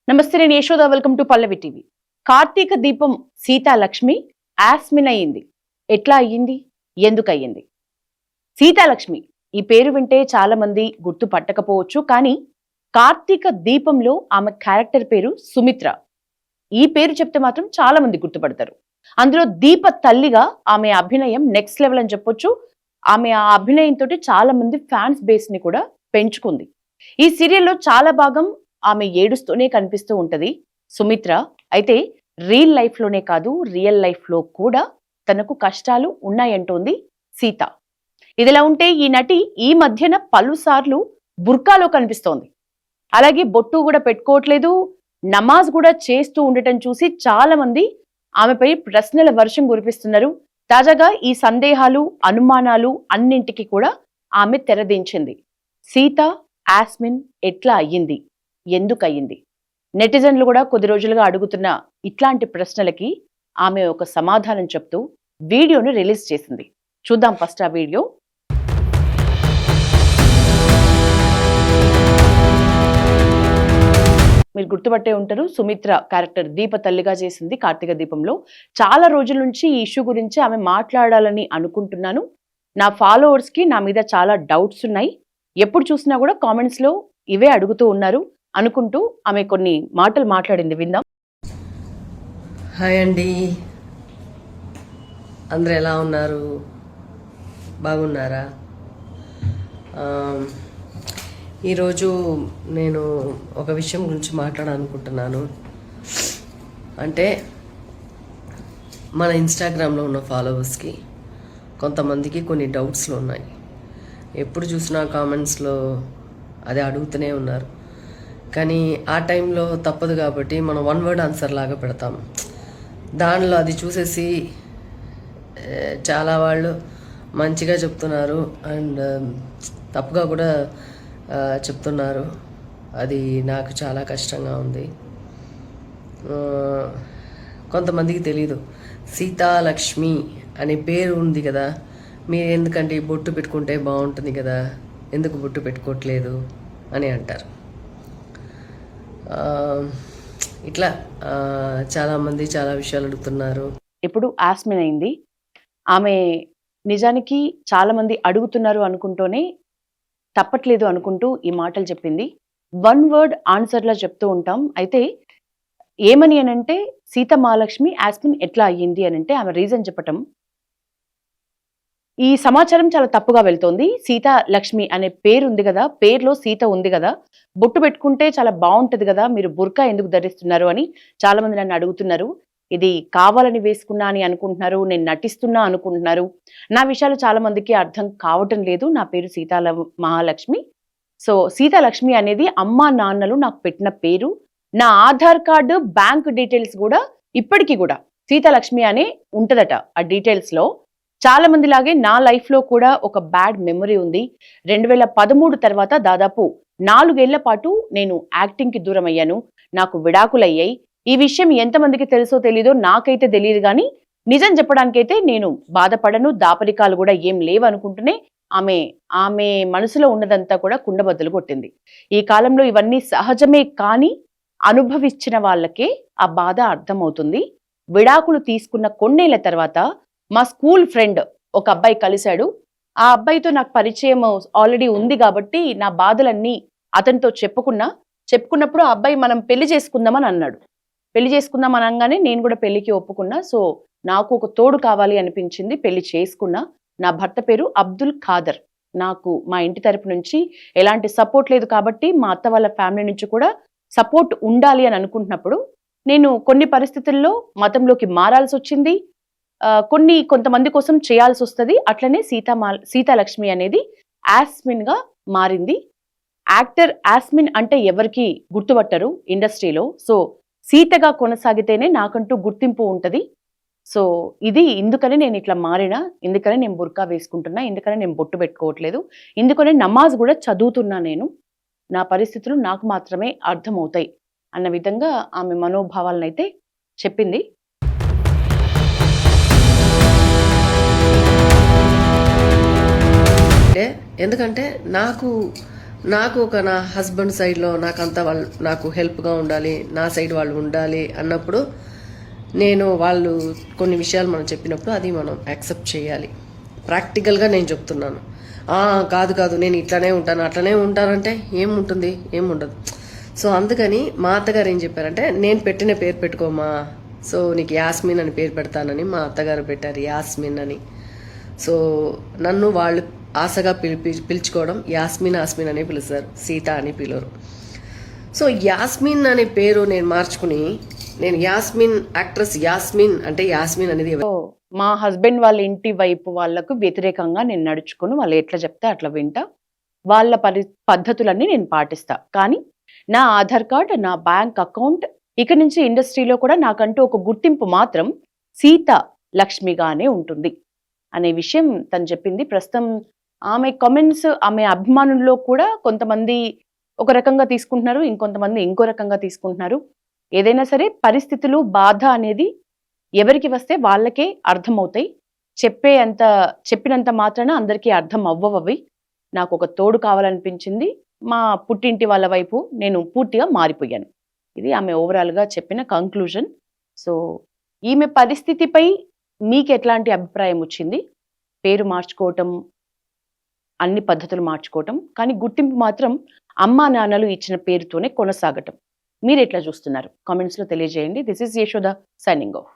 నమస్తే, నేను Yashoda. Welcome to Pallavi TV. Karthika Deepam Seetha Lakshmi Yasmin అయ్యింది. ఎట్లా అయ్యింది? ఎందుకు అయ్యింది? సీతాలక్ష్మి ఈ పేరు వింటే చాలా మంది గుర్తు పట్టకపోవచ్చు, కానీ కార్తీక దీపంలో ఆమె క్యారెక్టర్ పేరు సుమిత్ర. ఈ పేరు చెప్తే మాత్రం చాలా మంది గుర్తుపడతారు. అందులో దీప తల్లిగా ఆమె అభినయం నెక్స్ట్ లెవెల్ అని చెప్పొచ్చు. ఆమె ఆ అభినయంతో చాలా మంది ఫ్యాన్స్ బేస్ ని కూడా పెంచుకుంది. ఈ సీరియల్లో చాలా భాగం ఆమె ఏడుస్తూనే కనిపిస్తూ ఉంటది సుమిత్ర. అయితే రియల్ లైఫ్ లోనే కాదు, రియల్ లైఫ్ లో కూడా తనకు కష్టాలు ఉన్నాయంటోంది సీత. ఇదిలా ఉంటే ఈ నటి ఈ మధ్యన పలుసార్లు బుర్కాలో కనిపిస్తోంది. అలాగే బొట్టు కూడా పెట్టుకోవట్లేదు, నమాజ్ కూడా చేస్తూ ఉండటం చూసి చాలా మంది ఆమెపై ప్రశ్నల వర్షం కురిపిస్తున్నారు. తాజాగా ఈ సందేహాలు, అనుమానాలు అన్నింటికి కూడా ఆమె తెరదించింది. సీత యాస్మిన్ ఎట్లా అయ్యింది, ఎందుకు అయ్యింది? నెటిజన్లు కూడా కొద్ది రోజులుగా అడుగుతున్న ఇట్లాంటి ప్రశ్నలకి ఆమె ఒక సమాధానం చెప్తూ వీడియోను రిలీజ్ చేసింది. చూద్దాం ఫస్ట్ ఆ వీడియో. మీరు గుర్తుపట్టే ఉంటారు, సుమిత్ర క్యారెక్టర్ దీప తల్లిగా చేసింది కార్తీక దీపంలో. చాలా రోజుల నుంచి ఈ ఇష్యూ గురించి ఆమె మాట్లాడాలని అనుకుంటున్నాను. నా ఫాలోవర్స్ కి నా మీద చాలా డౌట్స్ ఉన్నాయి. ఎప్పుడు చూసినా కూడా కామెంట్స్ లో ఇవే అడుగుతూ ఉన్నారు అనుకుంటూ ఆమె కొన్ని మాటలు మాట్లాడింది. విందాం. హాయ్ అండి, అందరు ఎలా ఉన్నారు? బాగున్నారా? ఈరోజు నేను ఒక విషయం గురించి మాట్లాడాలనుకుంటున్నాను. అంటే మన ఇన్స్టాగ్రామ్లో ఉన్న ఫాలోవర్స్కి కొంతమందికి కొన్ని డౌట్స్లు ఉన్నాయి. ఎప్పుడు చూసినా కామెంట్స్లో అదే అడుగుతూనే ఉన్నారు. కానీ ఆ టైంలో తప్పదు కాబట్టి మనం వన్ వర్డ్ ఆన్సర్ లాగా పెడతాం. దానిలో అది చూసేసి చాలా వాళ్ళు మంచిగా చెప్తున్నారు అండ్ తప్పుగా కూడా చెప్తున్నారు. అది నాకు చాలా కష్టంగా ఉంది. కొంతమందికి తెలీదు, సీతాలక్ష్మి అనే పేరు ఉంది కదా, మీరు ఎందుకంటే బొట్టు పెట్టుకుంటే బాగుంటుంది కదా, ఎందుకు బొట్టు పెట్టుకోవట్లేదు అని అంటారు. ఇట్లా చాలామంది చాలా విషయాలు అడుగుతున్నారు. ఇప్పుడు యాస్మిన్ అయింది. ఆమె నిజానికి చాలా మంది అడుగుతున్నారు అనుకుంటూనే తప్పట్లేదు అనుకుంటూ ఈ మాటలు చెప్పింది. వన్ వర్డ్ ఆన్సర్లా చెప్తూ ఉంటాం. అయితే ఏమని అనంటే సీత మహాలక్ష్మి యాస్మిన్ ఎట్లా అయ్యింది అనంటే ఆమె రీజన్ చెప్పటం, ఈ సమాచారం చాలా తప్పుగా వెళ్తోంది. సీత లక్ష్మి అనే పేరు ఉంది కదా, పేరులో సీత ఉంది కదా, బొట్టు పెట్టుకుంటే చాలా బాగుంటది కదా, మీరు బుర్కా ఎందుకు ధరిస్తున్నారు అని చాలా మంది నన్ను అడుగుతున్నారు. ఇది కావాలని వేసుకున్నా అని అనుకుంటున్నారు, నేను నటిస్తున్నా అనుకుంటున్నారు. నా విషయాలు చాలా మందికి అర్థం కావటం లేదు. నా పేరు సీతాల మహాలక్ష్మి. సో సీతాలక్ష్మి అనేది అమ్మా నాన్నలు నాకు పెట్టిన పేరు. నా ఆధార్ కార్డు, బ్యాంక్ డీటెయిల్స్ కూడా ఇప్పటికీ కూడా సీతాలక్ష్మి అనే ఉంటదట ఆ డీటెయిల్స్ లో. చాలా మంది లాగే నా లైఫ్ లో కూడా ఒక బ్యాడ్ మెమరీ ఉంది. 2013 తర్వాత దాదాపు 4 ఏళ్ల పాటు నేను యాక్టింగ్ కి దూరం అయ్యాను. నాకు విడాకులయ్యాయి. ఈ విషయం ఎంతమందికి తెలుసో తెలీదో నాకైతే తెలియదు, కానీ నిజం చెప్పడానికైతే నేను బాధపడను. దాపరికాలు కూడా ఏం లేవనుకుంటూనే ఆమె మనసులో ఉన్నదంతా కూడా కుండబద్దలు కొట్టింది. ఈ కాలంలో ఇవన్నీ సహజమే, కానీ అనుభవించిన వాళ్ళకే ఆ బాధ అర్థమవుతుంది. విడాకులు తీసుకున్న కొన్నేళ్ల తర్వాత మా స్కూల్ ఫ్రెండ్ ఒక అబ్బాయి కలిశాడు. ఆ అబ్బాయితో నాకు పరిచయం ఆల్రెడీ ఉంది కాబట్టి నా బాధలన్నీ అతనితో చెప్పుకున్నప్పుడు ఆ అబ్బాయి మనం పెళ్లి చేసుకుందామని అన్నాడు. పెళ్లి చేసుకుందాం అనగానే నేను కూడా పెళ్లికి ఒప్పుకున్నా. సో నాకు ఒక తోడు కావాలి అనిపించింది, పెళ్లి చేసుకున్నా. నా భర్త పేరు అబ్దుల్ ఖాదర్. నాకు మా ఇంటి తరపు నుంచి ఎలాంటి సపోర్ట్ లేదు కాబట్టి మా అత్త వాళ్ళ ఫ్యామిలీ నుంచి కూడా సపోర్ట్ ఉండాలి అని అనుకుంటున్నప్పుడు నేను కొన్ని పరిస్థితుల్లో మతంలోకి మారాల్సి వచ్చింది. కొంతమంది కోసం చేయాల్సి వస్తుంది. అట్లనే సీతాలక్ష్మి అనేది యాస్మిన్ గా మారింది. యాక్టర్ యాస్మిన్ అంటే ఎవరికి గుర్తుపట్టరు ఇండస్ట్రీలో. సో సీతగా కొనసాగితేనే నాకంటూ గుర్తింపు ఉంటది. సో ఇది ఇందుకనే నేను ఇట్లా మారినా, ఇందుకనే నేను బుర్కా వేసుకుంటున్నా, ఇందుకనే నేను బొట్టు పెట్టుకోవట్లేదు, ఇందుకనే నమాజ్ కూడా చదువుతున్నా. నేను నా పరిస్థితులు నాకు మాత్రమే అర్థమవుతాయి అన్న విధంగా ఆమె మనోభావాలను అయితే చెప్పింది. ఎందుకంటే నాకు నాకు నా హస్బెండ్ సైడ్లో నాకంతా వాళ్ళు నాకు హెల్ప్గా ఉండాలి, నా సైడ్ వాళ్ళు ఉండాలి అన్నప్పుడు నేను వాళ్ళు కొన్ని విషయాలు మనం చెప్పినప్పుడు అది మనం యాక్సెప్ట్ చేయాలి. ప్రాక్టికల్గా నేను చెప్తున్నాను. కాదు నేను ఇట్లానే ఉంటాను అట్లనే ఉంటానంటే ఏముంటుంది, ఏముండదు. సో అందుకని మా అత్తగారు ఏం చెప్పారంటే, నేను పెట్టిన పేరు పెట్టుకోమా, సో నీకు యాస్మిన్ అని పేరు పెడతానని మా అత్తగారు పెట్టారు, యాస్మిన్ అని. సో నన్ను వాళ్ళు ఆశగా పిలుచుకోవడం యాస్మిన్ అనే పిలుస్తారు, సీత అని పిలవరు. సో యాస్మిన్ అనే పేరు నేను మార్చుకుని నేను యాస్మిన్, యాక్ట్రెస్ యాస్మిన్ అంటే యాస్మిన్ అనేది సో మా హస్బెండ్ వాళ్ళ ఇంటి వైపు వాళ్ళకు వ్యతిరేకంగా నేను నడుచుకుని వాళ్ళు ఎట్లా చెప్తే అట్లా వింటా, వాళ్ళ పద్ధతులన్నీ నేను పాటిస్తా. కానీ నా ఆధార్ కార్డ్, నా బ్యాంక్ అకౌంట్, ఇక నుంచి ఇండస్ట్రీలో కూడా నాకంటూ ఒక గుర్తింపు మాత్రం సీత లక్ష్మిగానే ఉంటుంది అనే విషయం తను చెప్పింది. ప్రస్తుతం ఆమె కామెంట్స్, ఆమె అభిమానుల్లో కూడా కొంతమంది ఒక రకంగా తీసుకుంటున్నారు, ఇంకొంతమంది ఇంకో రకంగా తీసుకుంటున్నారు. ఏదైనా సరే పరిస్థితులు, బాధ అనేది ఎవరికి వస్తే వాళ్ళకే అర్థమవుతాయి. చెప్పినంత మాత్రాన అందరికీ అర్థం అవ్వవవి. నాకు ఒక తోడు కావాలనిపించింది. మా పుట్టింటి వాళ్ళ వైపు నేను పూర్తిగా మారిపోయాను. ఇది ఆమె ఓవరాల్గా చెప్పిన కంక్లూజన్. సో ఈమె పరిస్థితిపై మీకు ఎట్లాంటి అభిప్రాయం వచ్చింది? పేరు మార్చుకోవటం, అన్ని పద్ధతులు మార్చుకోవటం, కానీ గుర్తింపు మాత్రం అమ్మా నాన్నలు ఇచ్చిన పేరుతోనే కొనసాగటం. మీరు ఎట్లా చూస్తున్నారు? కామెంట్స్లో తెలియజేయండి. This is Yashoda signing off.